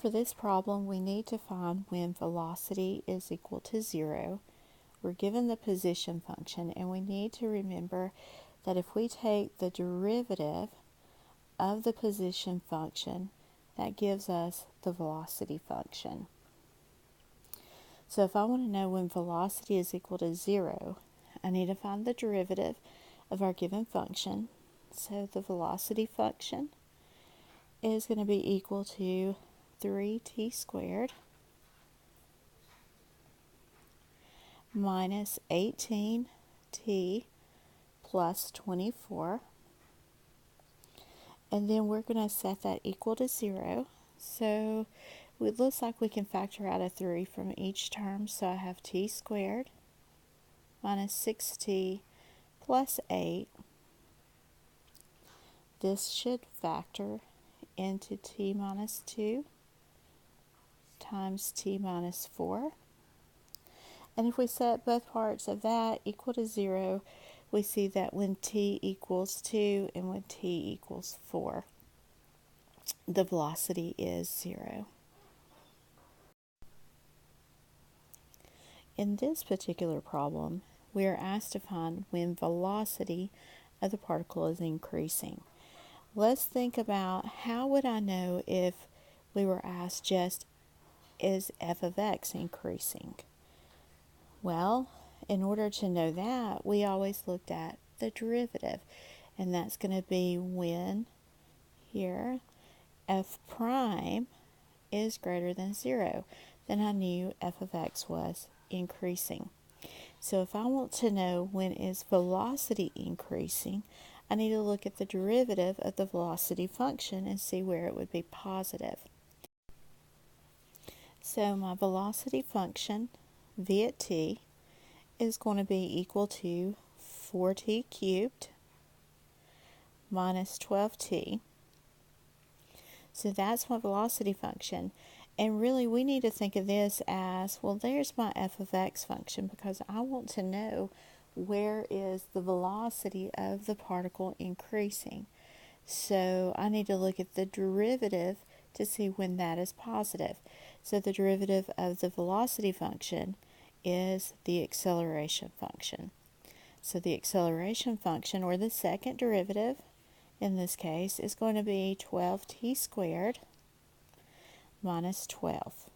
for this problem, we need to find when velocity is equal to 0. We're given the position function, and we need to remember that if we take the derivative of the position function, that gives us the velocity function. So if I want to know when velocity is equal to 0, I need to find the derivative of our given function. So the velocity function is going to be equal to 3t squared minus 18t plus 24. And then we're going to set that equal to 0. So it looks like we can factor out a 3 from each term. So I have t squared minus 6t plus 8. This should factor into t minus 2 times t minus 4. And if we set both parts of that equal to 0, we see that when t equals 2 and when t equals 4, the velocity is 0. In this particular problem, we are asked to find when velocity of the particle is increasing. Let's think about how would I know if we were asked just is f of x increasing? Well, in order to know that, we always looked at the derivative, and that's going to be when here f prime is greater than 0. Then I knew f of x was increasing. So if I want to know when is velocity increasing, I need to look at the derivative of the velocity function and see where it would be positive. So my velocity function, v at t, is going to be equal to 4t cubed minus 12t. So that's my velocity function. And really, we need to think of this as, well, there's my f of x function, because I want to know where is the velocity of the particle increasing. So I need to look at the derivative to see when that is positive. So the derivative of the velocity function is the acceleration function. So the acceleration function, or the second derivative in this case, is going to be 12t squared minus 12.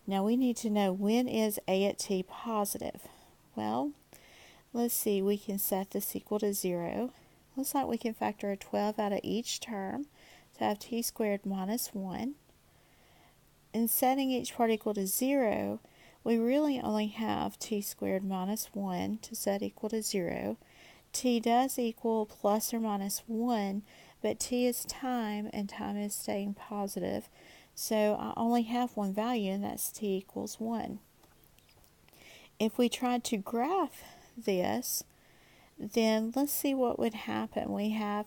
Now we need to know when is a at t positive. Well, let's see, we can set this equal to 0. Looks like we can factor a 12 out of each term to have t squared minus 1. In setting each part equal to 0, we really only have t squared minus 1 to set equal to 0. T does equal plus or minus 1, but t is time, and time is staying positive. So I only have one value, and that's t equals 1. If we tried to graph this, then let's see what would happen. We have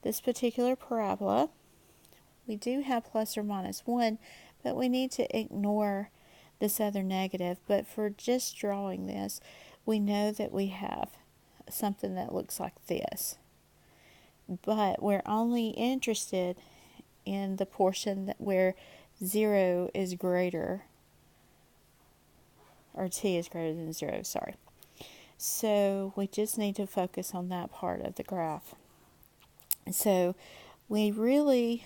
this particular parabola. We do have plus or minus 1, but we need to ignore this other negative. But for just drawing this, we know that we have something that looks like this. But we're only interested in the portion where 0 is greater, or t is greater than 0, sorry. So we just need to focus on that part of the graph. So we really,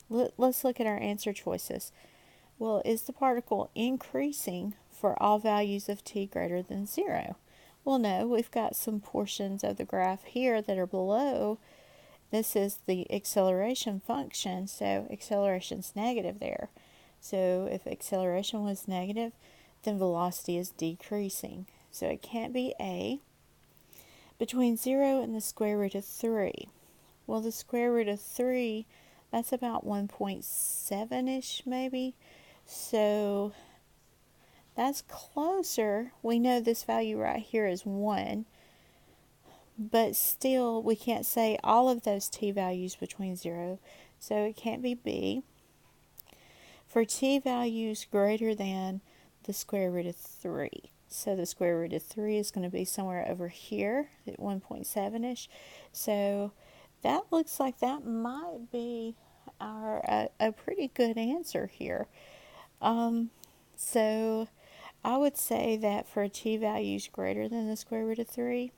let's look at our answer choices. Well, is the particle increasing for all values of t greater than 0? Well, no, we've got some portions of the graph here that are below. This is the acceleration function, so acceleration's negative there. So if acceleration was negative, then velocity is decreasing. So it can't be a. Between 0 and the square root of 3. Well, the square root of 3, that's about 1.7-ish maybe. So that's closer. We know this value right here is 1. But still, we can't say all of those t values between 0. So it can't be b. For t values greater than the square root of 3. So the square root of 3 is going to be somewhere over here at 1.7-ish. So that looks like that might be a pretty good answer here. So I would say that for t values greater than the square root of 3,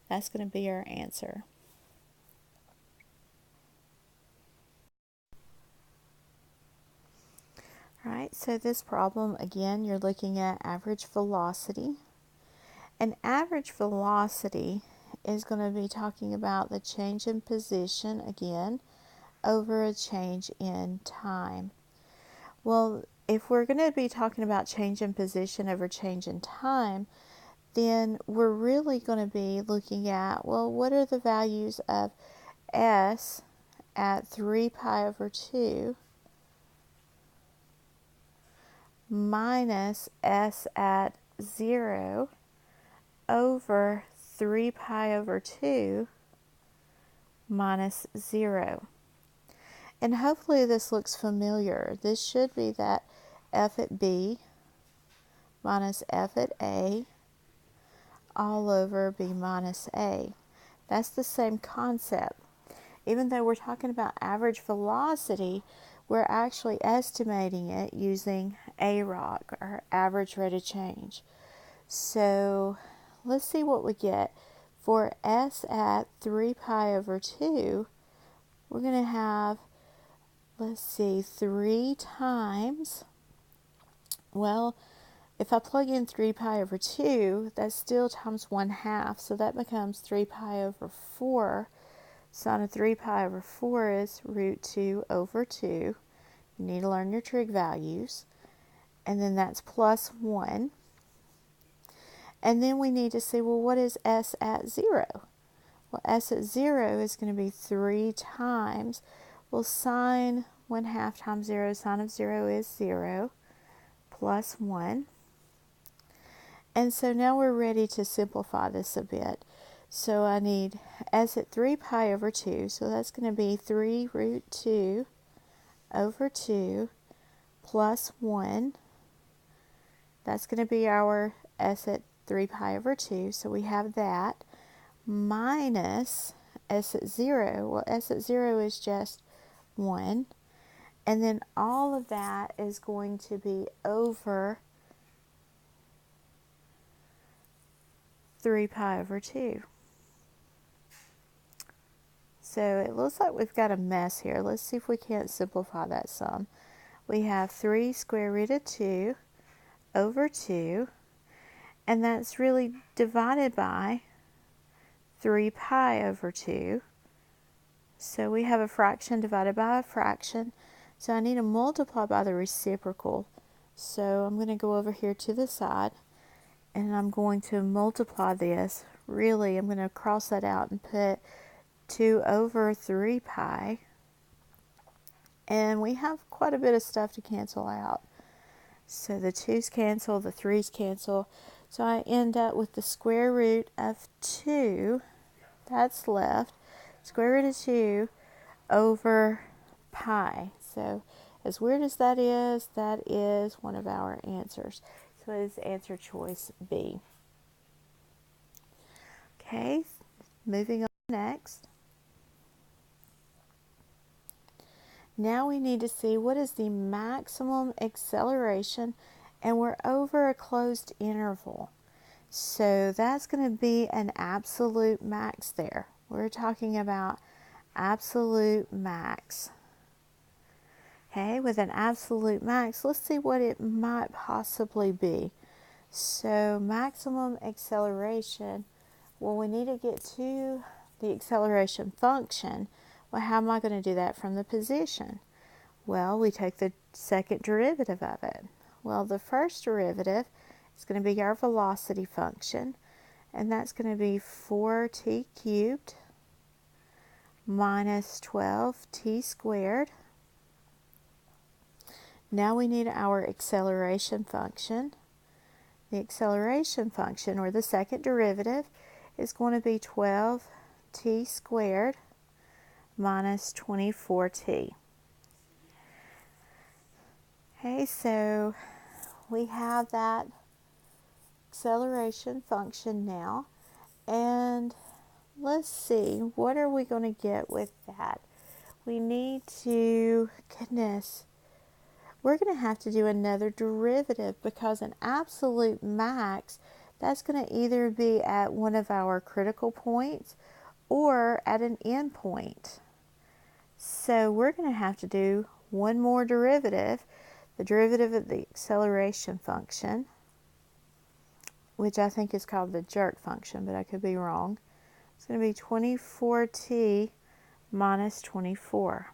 that's going to be our answer. All right, so this problem, again, you're looking at average velocity. And average velocity is going to be talking about the change in position, again, over a change in time. Well, if we're going to be talking about change in position over change in time, then we're really going to be looking at, well, what are the values of s at 3 pi over 2 minus s at 0 over 3 pi over 2 minus 0. And hopefully this looks familiar. This should be that f at b minus f at a all over b minus a. That's the same concept. Even though we're talking about average velocity, we're actually estimating it using AROC, or average rate of change. So let's see what we get. For s at 3 pi over 2, we're going to have, let's see, 3 times, well, if I plug in 3 pi over 2, that's still times 1/2, so that becomes 3 pi over 4. Sine of 3 pi over 4 is root 2 over 2. You need to learn your trig values. And then that's plus 1. And then we need to see, well, what is s at 0? Well, s at 0 is going to be 3 times, well, sine 1/2 times 0, sine of 0 is 0, plus 1. And so now we're ready to simplify this a bit. So I need s at 3 pi over 2, so that's going to be 3 root 2 over 2 plus 1. That's going to be our s at 3 pi over 2, so we have that, minus s at 0. Well, s at 0 is just 1. And then all of that is going to be over 3 pi over 2. So it looks like we've got a mess here. Let's see if we can't simplify that sum. We have 3 square root of 2 over 2, and that's really divided by 3 pi over 2. So we have a fraction divided by a fraction. So I need to multiply by the reciprocal. So I'm going to go over here to the side, and I'm going to multiply this. Really, I'm going to cross that out and put 2 over 3 pi. And we have quite a bit of stuff to cancel out. So the 2's cancel, the 3's cancel. So I end up with the square root of 2, that's left, square root of 2 over pi. So as weird as that is one of our answers. So it is answer choice B. Okay, moving on next. Now we need to see what is the maximum acceleration, and we're over a closed interval. So that's going to be an absolute max there. We're talking about absolute max. Okay, with an absolute max, let's see what it might possibly be. So maximum acceleration, well, we need to get to the acceleration function. Well, how am I going to do that from the position? Well, we take the second derivative of it. Well, the first derivative is going to be our velocity function, and that's going to be 4t cubed minus 12t squared. Now we need our acceleration function. The acceleration function, or the second derivative, is going to be 12t squared minus 24t. Okay, so we have that acceleration function now, and let's see, what are we going to get with that? we need to, goodness, we're going to have to do another derivative because an absolute max, that's going to either be at one of our critical points or at an endpoint. So we're going to have to do one more derivative, the derivative of the acceleration function, which I think is called the jerk function, but I could be wrong. It's going to be 24t minus 24.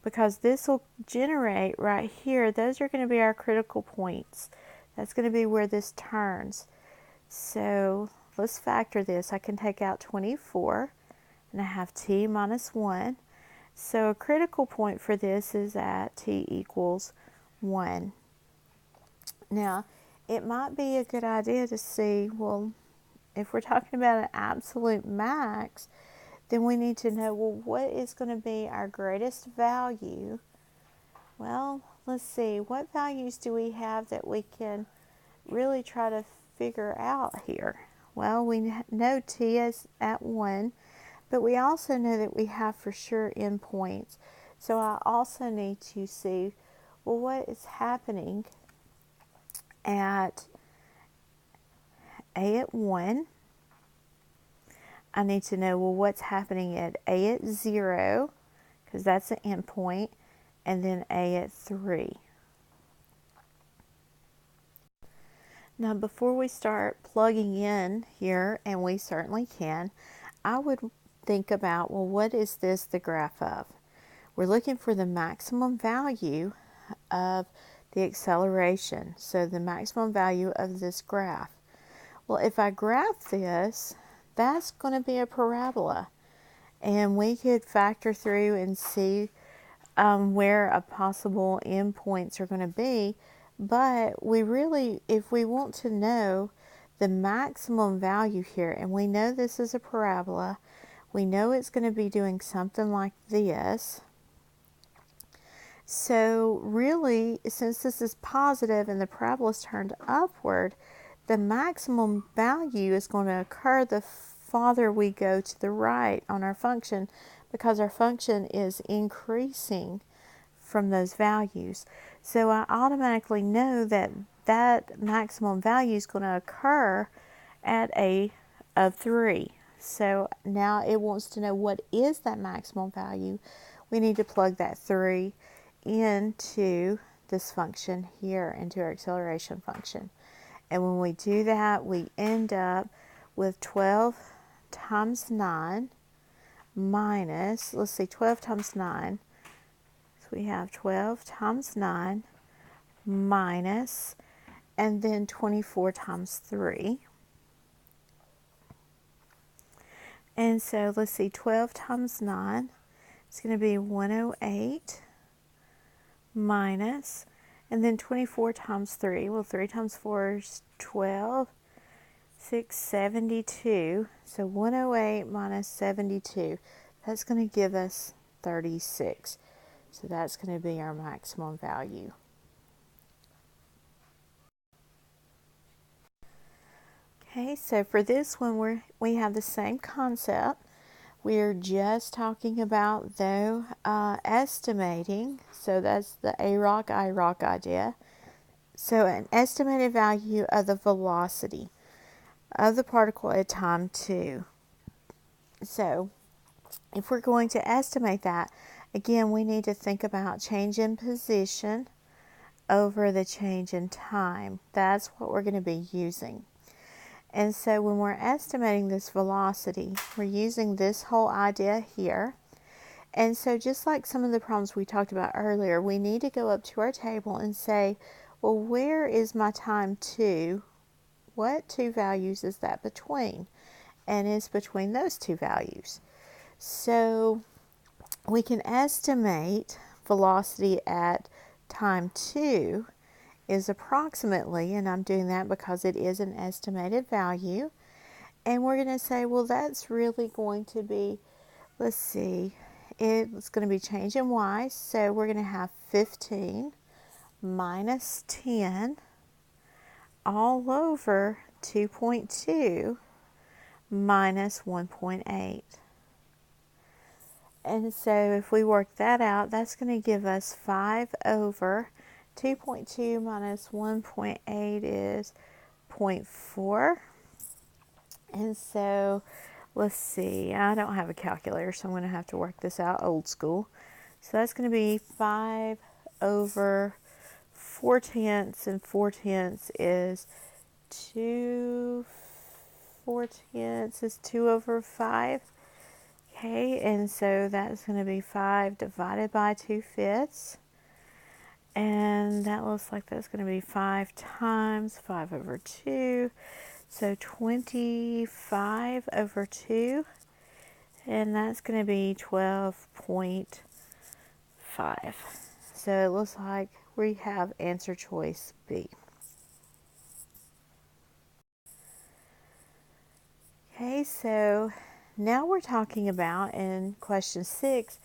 Because this will generate right here, those are going to be our critical points. That's going to be where this turns. So let's factor this. I can take out 24 and I have t minus 1. So a critical point for this is at t equals 1. Now, it might be a good idea to see, well, if we're talking about an absolute max, then we need to know, well, what is going to be our greatest value? Well, let's see, what values do we have that we can really try to figure out here? Well, we know t is at 1, but we also know that we have for sure endpoints. So I also need to see, well, what is happening at a at 1. I need to know, well, what's happening at a at 0, because that's an endpoint, and then a at 3. Now, before we start plugging in here, and we certainly can, I would think about, well, what is this the graph of? We're looking for the maximum value of the acceleration, so the maximum value of this graph. Well, if I graph this, that's going to be a parabola, and we could factor through and see where a possible endpoints are going to be, but we really, if we want to know the maximum value here, and we know this is a parabola, we know it's going to be doing something like this. So really, since this is positive and the parabola is turned upward, the maximum value is going to occur the farther we go to the right on our function, because our function is increasing from those values. So I automatically know that that maximum value is going to occur at a of 3. So now it wants to know what is that maximum value. We need to plug that 3 into this function here, into our acceleration function. And when we do that, we end up with 12 times 9 minus, let's see, 12 times 9. So we have 12 times 9 minus, and then 24 times 3. And so let's see, 12 times 9 is going to be 108 minus, and then 24 times 3, well, 3 times 4 is 12, 6, 72, so 108 minus 72, that's going to give us 36. So that's going to be our maximum value. Okay, so for this one, we have the same concept. We're just talking about, though, estimating. So that's the AROC, IROC idea. So an estimated value of the velocity of the particle at time 2. So if we're going to estimate that, again, we need to think about change in position over the change in time. That's what we're going to be using. And so when we're estimating this velocity, we're using this whole idea here. And so just like some of the problems we talked about earlier, we need to go up to our table and say, well, where is my time 2? What two values is that between? And it's between those two values. So we can estimate velocity at time 2 is approximately, and I'm doing that because it is an estimated value, and we're going to say, well, that's really going to be, let's see, it's going to be change in y, so we're going to have 15 minus 10 all over 2.2 minus 1.8. And so if we work that out, that's going to give us 5 over 2.2 minus 1.8 is 0.4. And so let's see, I don't have a calculator, so I'm going to have to work this out old school. So that's going to be 5 over 4 tenths, and 4 tenths is 2, 4 tenths is 2 over 5. Okay, and so that's going to be 5 divided by 2/5. And that looks like that's going to be 5 times 5 over 2. So 25 over 2. And that's going to be 12.5. So it looks like we have answer choice B. Okay, so now we're talking about, in question 6,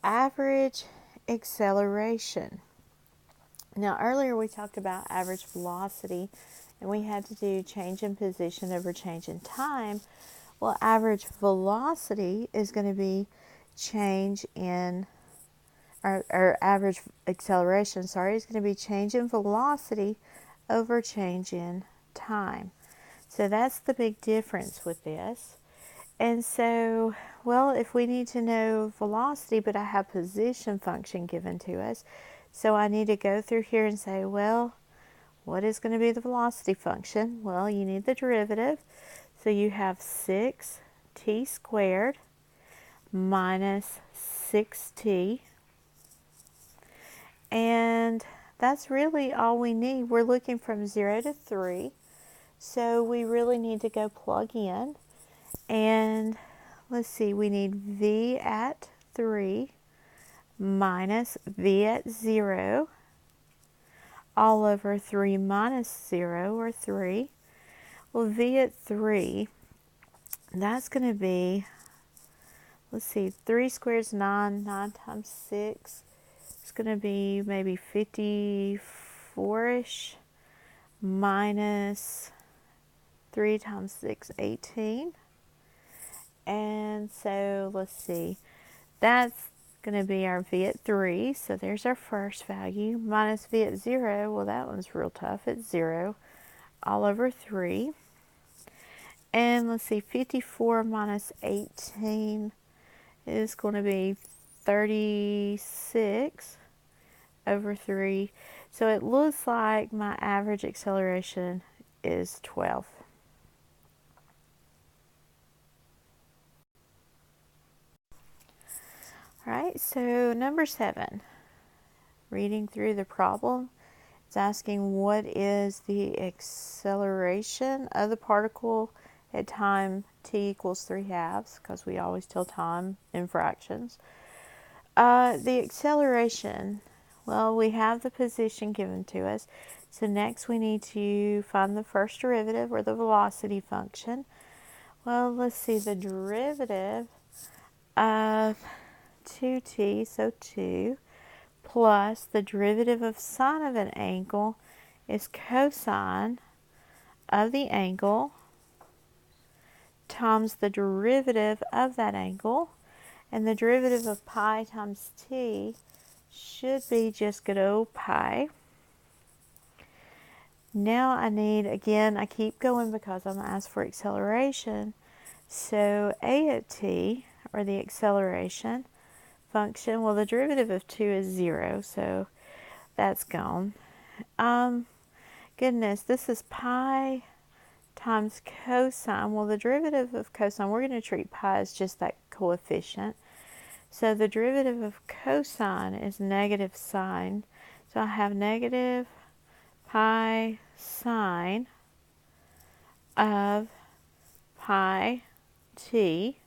average acceleration. Now earlier we talked about average velocity, and we had to do change in position over change in time. Well, average velocity is going to be change in, or average acceleration, sorry, is going to be change in velocity over change in time. So that's the big difference with this. And so, well, if we need to know velocity, but I have position function given to us, so I need to go through here and say, well, what is going to be the velocity function? Well, you need the derivative. So you have 6t squared minus 6t. And that's really all we need. We're looking from 0 to 3. So we really need to go plug in. And let's see, we need v at 3 minus v at 0 all over 3 minus 0, or 3. Well, v at 3, that's going to be, let's see, 3 squared is 9, 9 times 6. It's going to be maybe 54-ish, minus 3 times 6, 18. And so let's see, that's going to be our v at 3. So there's our first value, minus v at 0. Well, that one's real tough. It's 0 all over 3. And let's see, 54 minus 18 is going to be 36 over 3. So it looks like my average acceleration is 12. All right, so number 7, reading through the problem, it's asking what is the acceleration of the particle at time t equals 3/2, because we always tell time in fractions. The acceleration, well, we have the position given to us. So next we need to find the first derivative, or the velocity function. Well, let's see, the derivative of 2t, so 2, plus the derivative of sine of an angle is cosine of the angle times the derivative of that angle. And the derivative of pi times t should be just good old pi. Now I need, again, I keep going because I'm asked for acceleration. So a at t, or the acceleration function, well, the derivative of 2 is 0, so that's gone. Goodness, this is pi times cosine. Well, the derivative of cosine, we're going to treat pi as just that coefficient. So the derivative of cosine is negative sine. So I have negative pi sine of pi t.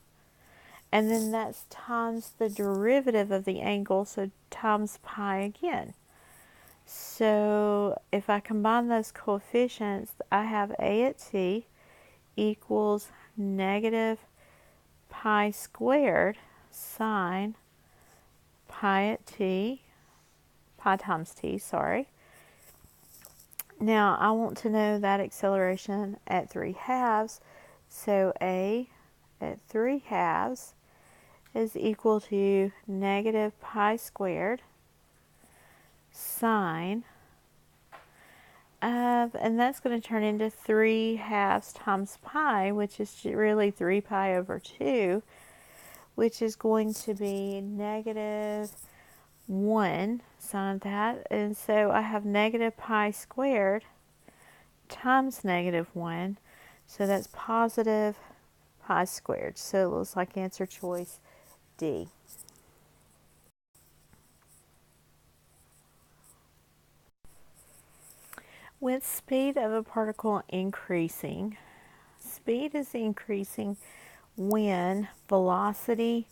And then that's times the derivative of the angle, so times pi again. So if I combine those coefficients, I have a at t equals negative pi squared sine pi at t, pi times t, sorry. Now I want to know that acceleration at 3/2, so a at 3/2 is equal to negative pi squared sine of, and that's going to turn into 3/2 times pi, which is really 3 pi over 2, which is going to be negative 1 sine of that. And so I have negative pi squared times negative 1. So that's positive pi squared. So it looks like answer choice D. With speed of a particle increasing, speed is increasing when velocity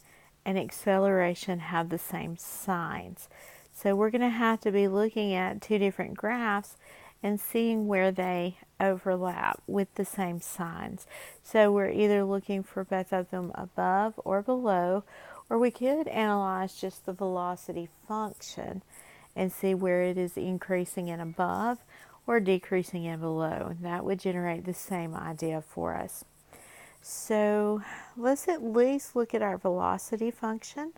and acceleration have the same signs. So we're going to have to be looking at two different graphs and seeing where they overlap with the same signs. So we're either looking for both of them above or below, or we could analyze just the velocity function and see where it is increasing in above or decreasing in below. And that would generate the same idea for us. So let's at least look at our velocity function.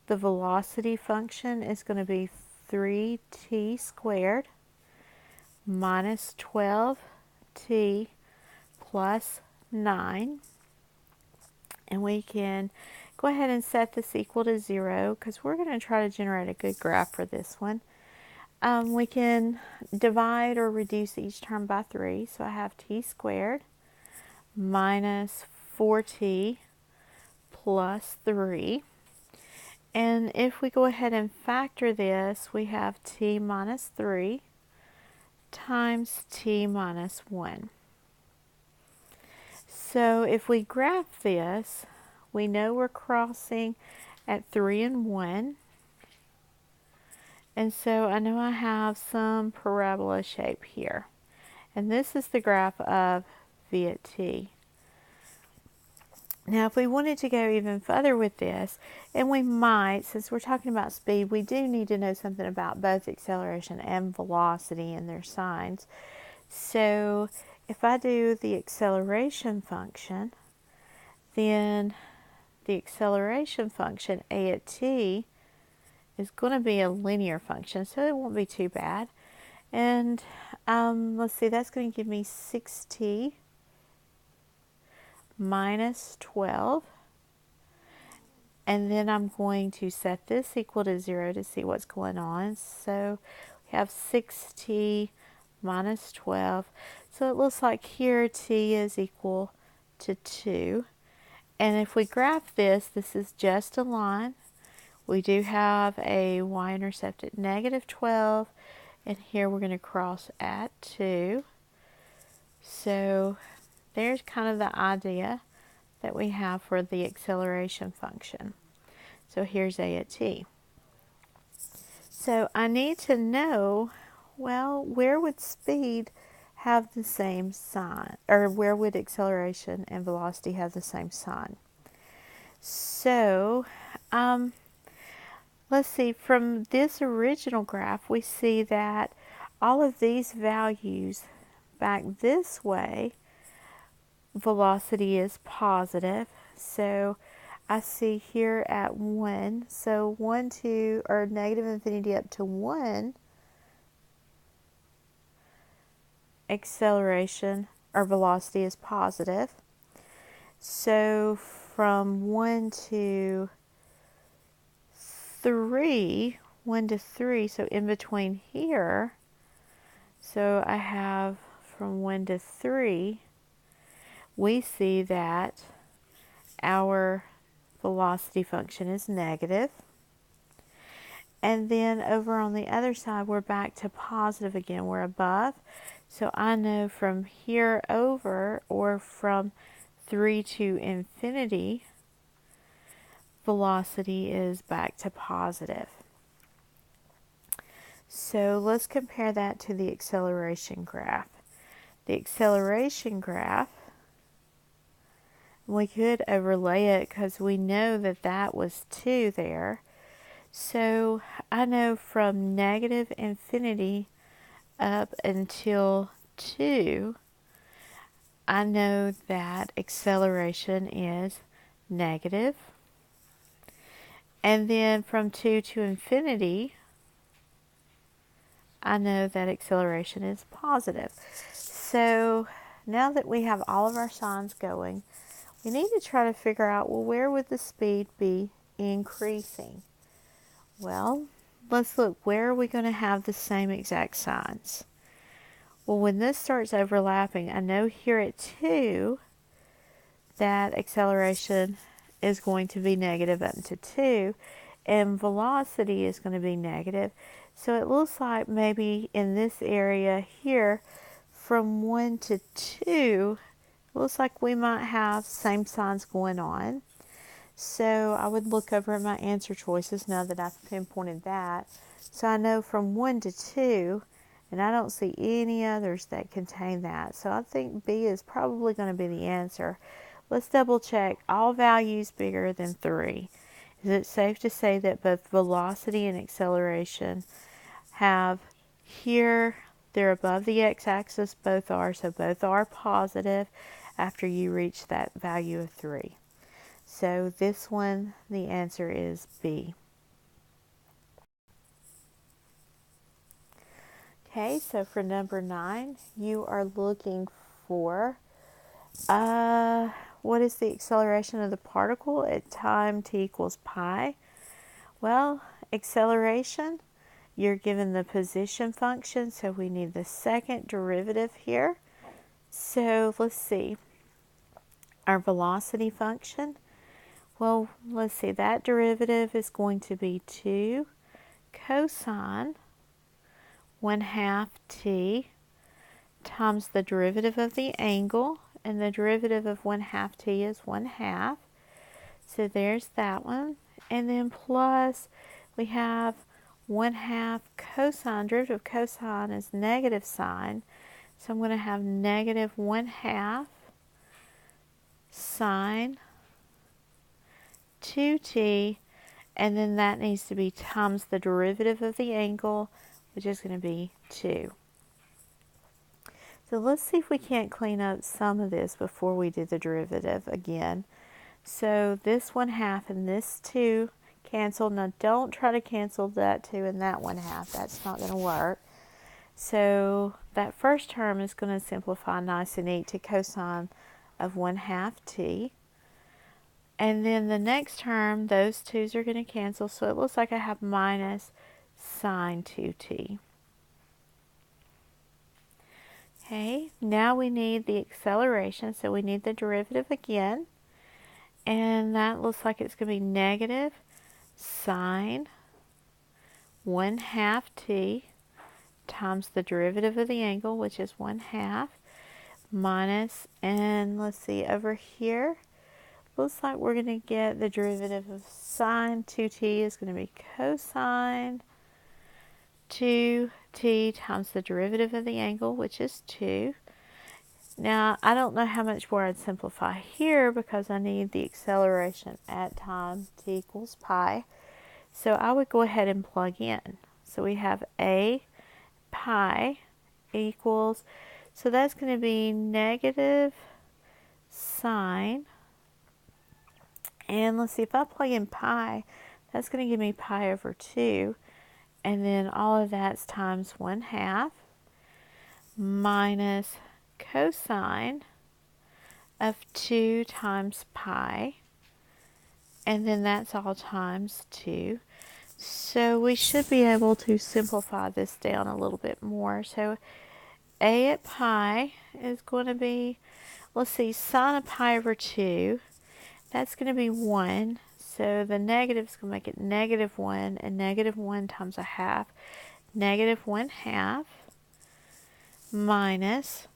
The velocity function is going to be 3t squared minus 12t plus 9. And we can go ahead and set this equal to 0 because we're going to try to generate a good graph for this one. We can divide or reduce each term by 3. So I have t squared minus 4t plus 3. And if we go ahead and factor this, we have t minus 3 times t minus 1. So if we graph this, we know we're crossing at 3 and 1. And so I know I have some parabola shape here. And this is the graph of v at t. Now if we wanted to go even further with this, and we might, since we're talking about speed, we do need to know something about both acceleration and velocity and their signs. So if I do the acceleration function, then the acceleration function a at t is going to be a linear function, so it won't be too bad. And let's see, that's going to give me 6t minus 12. And then I'm going to set this equal to 0 to see what's going on. So we have 6t minus 12. So it looks like here t is equal to 2. And if we graph this, this is just a line. We do have a y-intercept at negative 12, and here we're going to cross at 2. So there's kind of the idea that we have for the acceleration function. So here's a at t. So I need to know, well, where would speed have the same sign, or where would acceleration and velocity have the same sign? So let's see, from this original graph, we see that all of these values back this way, velocity is positive. So I see here at 1, so 1 to, or negative infinity up to 1, acceleration or velocity is positive. So from 1 to 3, 1 to 3, so in between here, so I have from 1 to 3, we see that our velocity function is negative. And then over on the other side, we're back to positive again. We're above. So I know from here over, or from 3 to infinity, velocity is back to positive. So let's compare that to the acceleration graph. The acceleration graph, we could overlay it because we know that that was 2 there. So I know from negative infinity up until 2, I know that acceleration is negative. And then from 2 to infinity, I know that acceleration is positive. So now that we have all of our signs going, we need to try to figure out, well, where would the speed be increasing? Well, let's look. Where are we going to have the same exact signs? Well, when this starts overlapping, I know here at 2 that acceleration is going to be negative up to 2, and velocity is going to be negative. So it looks like maybe in this area here, from 1 to 2, it looks like we might have same signs going on. So I would look over at my answer choices now that I've pinpointed that. So I know from 1 to 2, and I don't see any others that contain that. So I think B is probably going to be the answer. Let's double check. All values bigger than 3. Is it safe to say that both velocity and acceleration have here, they're above the x-axis, both are, so both are positive after you reach that value of 3. So this one, the answer is B. Okay, so for number 9, you are looking for what is the acceleration of the particle at time t equals pi? Well, acceleration, you're given the position function, so we need the second derivative here. So let's see, our velocity function, well, let's see, that derivative is going to be 2 cosine 1/2 t times the derivative of the angle, and the derivative of 1/2 t is 1/2. So there's that one. And then plus we have 1/2 cosine, derivative of cosine is negative sine. So I'm going to have negative 1/2 sine 2t, and then that needs to be times the derivative of the angle, which is going to be 2. So let's see if we can't clean up some of this before we do the derivative again. So this 1/2 and this 2 cancel. Now don't try to cancel that 2 and that 1/2. That's not going to work. So that first term is going to simplify nice and neat to cosine of 1/2 t. And then the next term, those 2's are going to cancel. So it looks like I have minus sine 2t. Okay, now we need the acceleration, so we need the derivative again. And that looks like it's going to be negative sine 1/2 t times the derivative of the angle, which is 1/2, minus, and let's see, over here, looks like we're going to get the derivative of sine 2t is going to be cosine 2t times the derivative of the angle, which is 2. Now, I don't know how much more I'd simplify here because I need the acceleration at time t equals pi. So I would go ahead and plug in. So we have a pi equals, so that's going to be negative sine, and let's see, if I plug in pi, that's going to give me pi over 2, and then all of that's times 1/2 minus cosine of 2 times pi, and then that's all times 2. So we should be able to simplify this down a little bit more. So a at pi is going to be, let's see, sine of pi over 2, that's going to be 1. So the negative is going to make it negative 1, and negative 1 times 1/2, negative 1/2 minus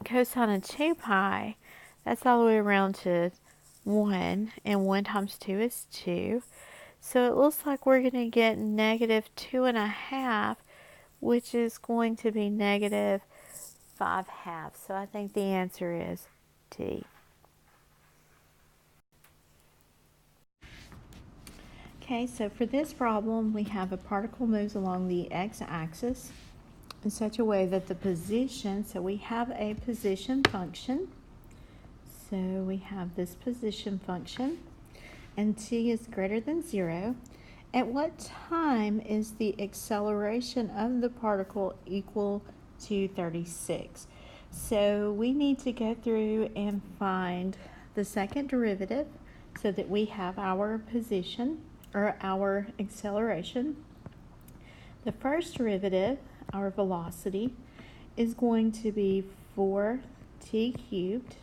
cosine of 2 pi, that's all the way around to 1, and 1 times 2 is 2. So it looks like we're going to get negative 2.5, which is going to be negative 5/2. So I think the answer is D. Okay, so for this problem, we have a particle moves along the x-axis in such a way that the position, so we have a position function. So we have this position function, and t is greater than 0, at what time is the acceleration of the particle equal to 36? So we need to go through and find the second derivative so that we have our position or our acceleration. The first derivative, our velocity, is going to be 4t cubed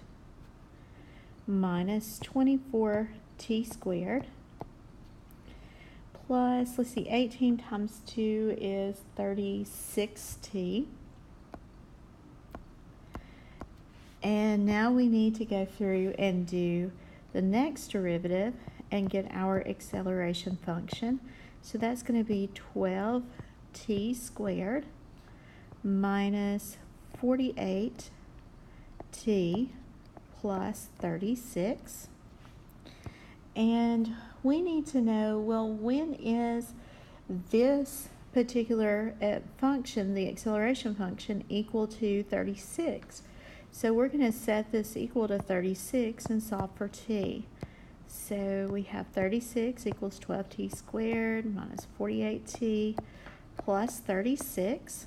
minus 24t squared plus, let's see, 18 times 2 is 36t. And now we need to go through and do the next derivative and get our acceleration function. So that's going to be 12t squared minus 48t plus 36. And we need to know, well, when is this particular function, the acceleration function, equal to 36? So we're going to set this equal to 36 and solve for t. So we have 36 equals 12t squared minus 48t plus 36.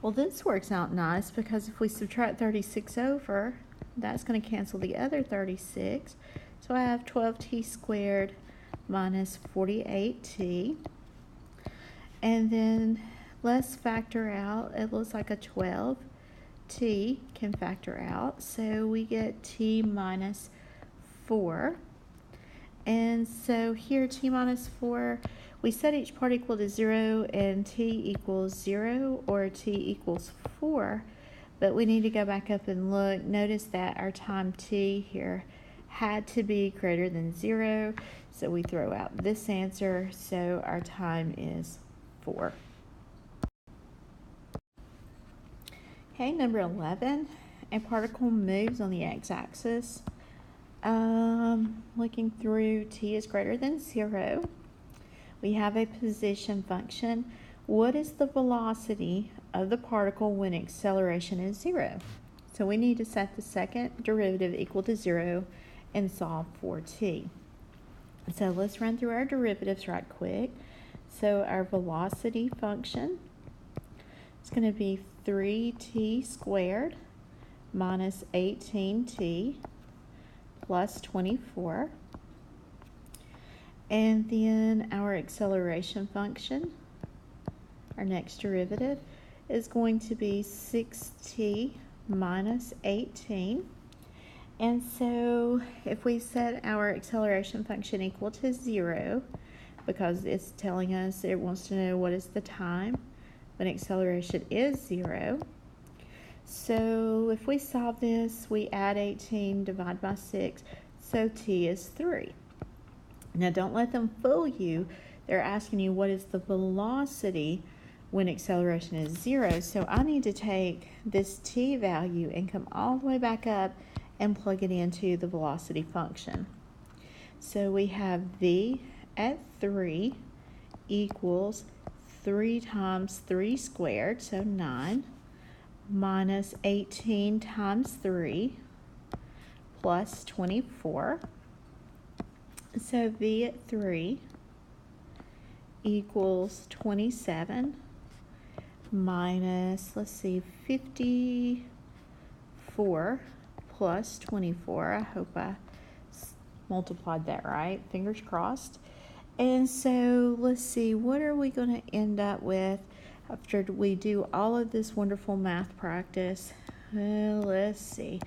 Well, this works out nice because if we subtract 36 over, that's going to cancel the other 36. So I have 12t squared minus 48t. And then let's factor out. It looks like a 12. T can factor out, so we get t minus 4. And so here t minus 4, we set each part equal to 0 and t equals 0 or t equals 4, but we need to go back up and look. Notice that our time t here had to be greater than 0, so we throw out this answer, so our time is 4. Okay, number 11, a particle moves on the x-axis. Looking through, t is greater than 0. We have a position function. What is the velocity of the particle when acceleration is 0? So we need to set the second derivative equal to 0 and solve for t. So let's run through our derivatives right quick. So our velocity function is going to be 3t squared minus 18t plus 24. And then our acceleration function, our next derivative, is going to be 6t minus 18. And so if we set our acceleration function equal to 0, because it's telling us it wants to know what is the time when acceleration is 0. So if we solve this, we add 18, divide by 6, so t is 3. Now don't let them fool you. They're asking you what is the velocity when acceleration is 0. So I need to take this t value and come all the way back up and plug it into the velocity function. So we have v at 3 equals 3 times 3 squared, so 9, minus 18 times 3 plus 24. So v at 3 equals 27 minus, let's see, 54 plus 24. I hope I multiplied that right. Fingers crossed. And so let's see, what are we going to end up with after we do all of this wonderful math practice? Let's see,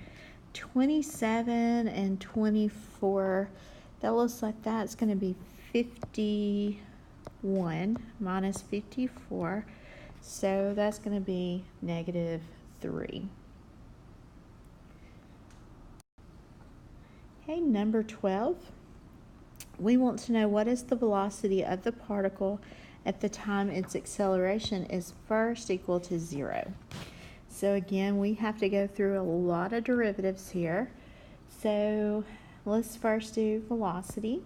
27 and 24. That looks like that's going to be 51 minus 54. So that's going to be negative 3. Okay, number 12. We want to know what is the velocity of the particle at the time its acceleration is first equal to 0. So again, we have to go through a lot of derivatives here. So let's first do velocity.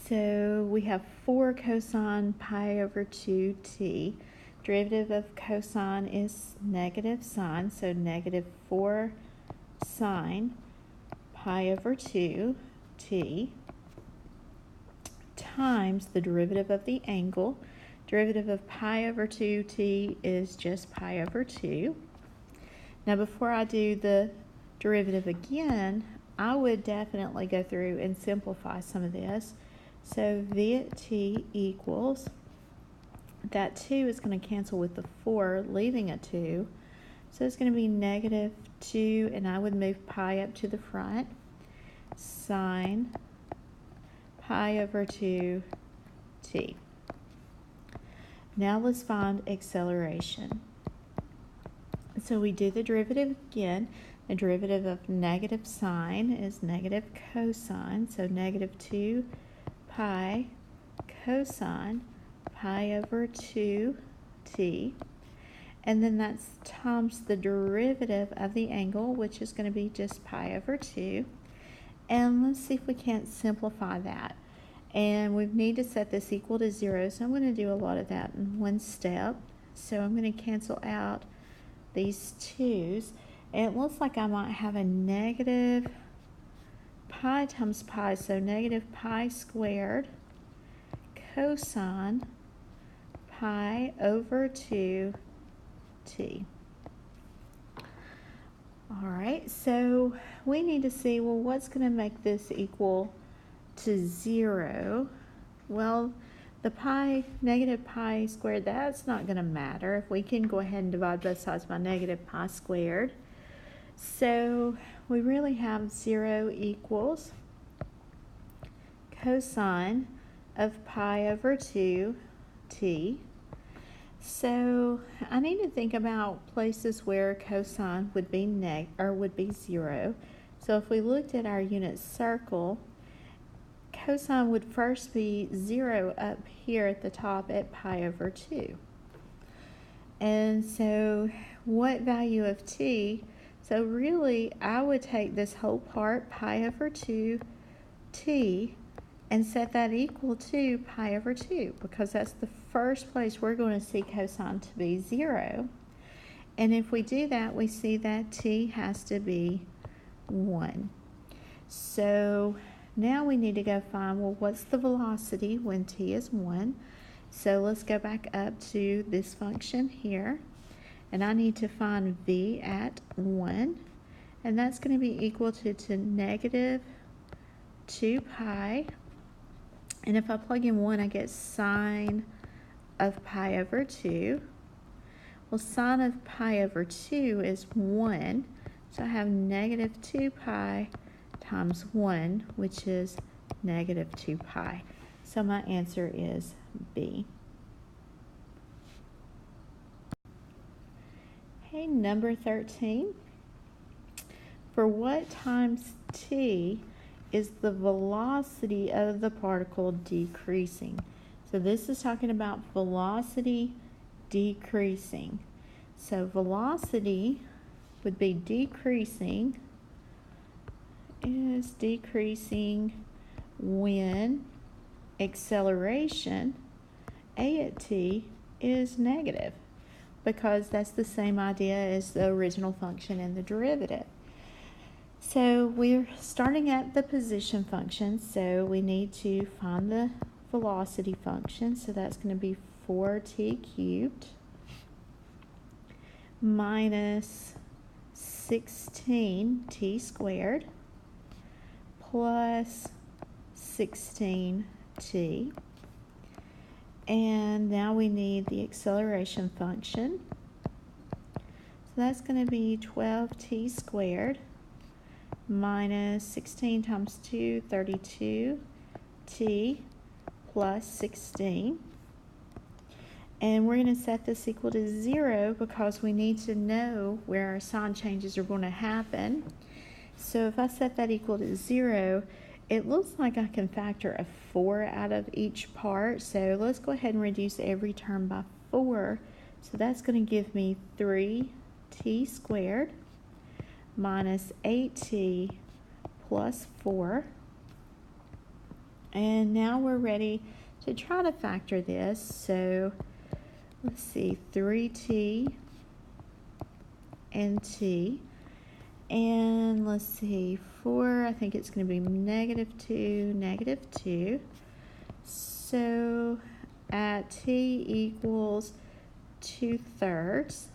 So we have 4 cosine pi over 2t. Derivative of cosine is negative sine, so negative 4 sine pi over 2 t times the derivative of the angle. Derivative of pi over 2t is just pi over 2. Now before I do the derivative again, I would definitely go through and simplify some of this. So v at t equals, that 2 is going to cancel with the 4, leaving a 2. So it's going to be negative 2, and I would move pi up to the front, sine pi over 2t. Now let's find acceleration. So we do the derivative again. The derivative of negative sine is negative cosine, so negative 2 pi cosine pi over 2t. And then that's times the derivative of the angle, which is going to be just pi over 2. And let's see if we can't simplify that. And we need to set this equal to 0, so I'm going to do a lot of that in one step. So I'm going to cancel out these 2's. And it looks like I might have a negative pi times pi, so negative pi squared cosine pi over 2t. Alright, so we need to see, well, what's going to make this equal to 0? Well, the negative pi squared, that's not going to matter if we can go ahead and divide both sides by negative pi squared. So we really have 0 equals cosine of pi over 2t. So I need to think about places where cosine would be would be 0. So if we looked at our unit circle, cosine would first be 0 up here at the top at pi over 2. And so what value of t? So really, I would take this whole part, pi over 2t, and set that equal to pi over 2, because that's the first place we're going to see cosine to be 0. And if we do that, we see that t has to be 1. So now we need to go find, well, what's the velocity when t is 1? So let's go back up to this function here. And I need to find v at 1. And that's going to be equal to negative 2 pi. And if I plug in 1, I get sine of pi over 2. Well, sine of pi over 2 is 1. So I have negative 2 pi times 1, which is negative 2 pi. So my answer is B. Okay, number 13. For what times t is the velocity of the particle decreasing? So this is talking about velocity decreasing. So velocity would be decreasing, is decreasing when acceleration, a at t, is negative, because that's the same idea as the original function and the derivative. So we're starting at the position function, so we need to find the velocity function. So that's going to be 4t cubed minus 16t squared plus 16t. And now we need the acceleration function. So that's going to be 12t squared minus 16 times 2, 32t plus 16. And we're going to set this equal to 0 because we need to know where our sign changes are going to happen. So if I set that equal to 0, it looks like I can factor a 4 out of each part. So let's go ahead and reduce every term by 4. So that's going to give me 3t squared minus 8t plus 4. And now we're ready to try to factor this. So let's see, 3t and t. And let's see, for, I think it's going to be -2, -2. So at t equals 2/3.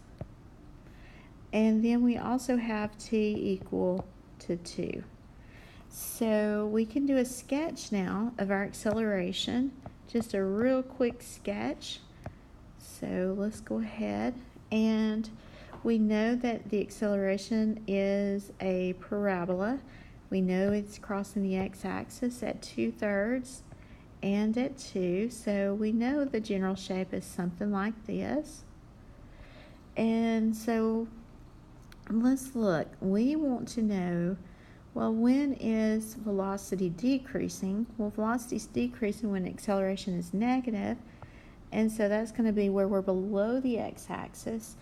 And then we also have t equal to 2. So we can do a sketch now of our acceleration, just a real quick sketch. So let's go ahead, and we know that the acceleration is a parabola. We know it's crossing the x-axis at 2/3 and at 2, so we know the general shape is something like this. And so let's look. We want to know, well, when is velocity decreasing? Well, velocity is decreasing when acceleration is negative, and so that's going to be where we're below the x-axis,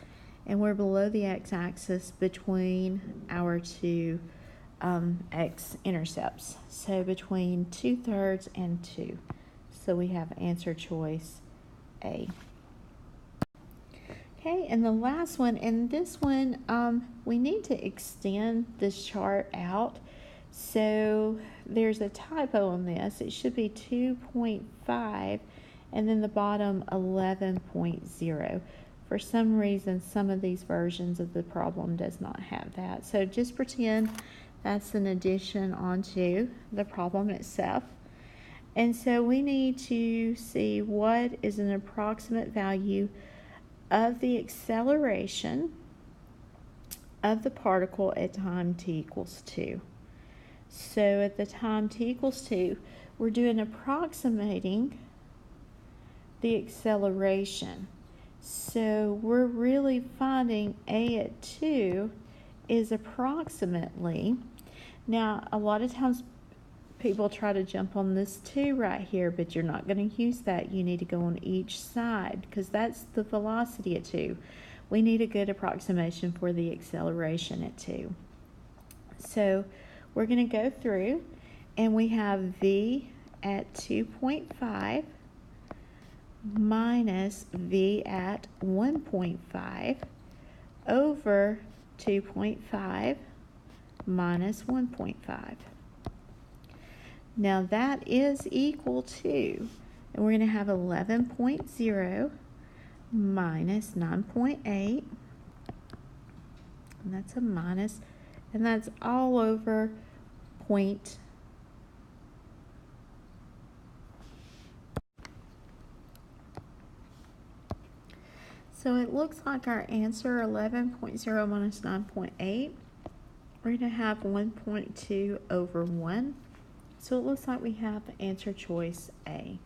and we're below the x-axis between our two x-intercepts, so between 2/3 and 2. So we have answer choice A. Okay, and the last one, and this one, we need to extend this chart out. So there's a typo on this. It should be 2.5 and then the bottom 11.0. For some reason, some of these versions of the problem does not have that. So just pretend that's an addition onto the problem itself. And so we need to see what is an approximate value of the acceleration of the particle at time t equals 2. So at the time t equals 2, we're doing approximating the acceleration. So we're really finding A at 2 is approximately. Now, a lot of times people try to jump on this 2 right here, but you're not going to use that. You need to go on each side because that's the velocity at 2. We need a good approximation for the acceleration at 2. So we're going to go through, and we have v at 2.5 minus v at 1.5 over 2.5 minus 1.5. Now that is equal to, and we're going to have 11.0 minus 9.8, and that's a minus, and that's all over point. So it looks like our answer, 11.0 minus 9.8, we're going to have 1.2 over 1. So it looks like we have answer choice A.